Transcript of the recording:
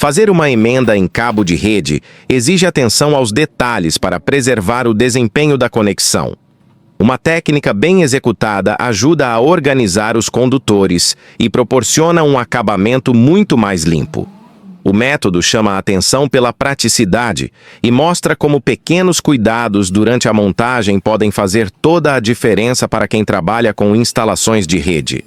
Fazer uma emenda em cabo de rede exige atenção aos detalhes para preservar o desempenho da conexão. Uma técnica bem executada ajuda a organizar os condutores e proporciona um acabamento muito mais limpo. O método chama a atenção pela praticidade e mostra como pequenos cuidados durante a montagem podem fazer toda a diferença para quem trabalha com instalações de rede.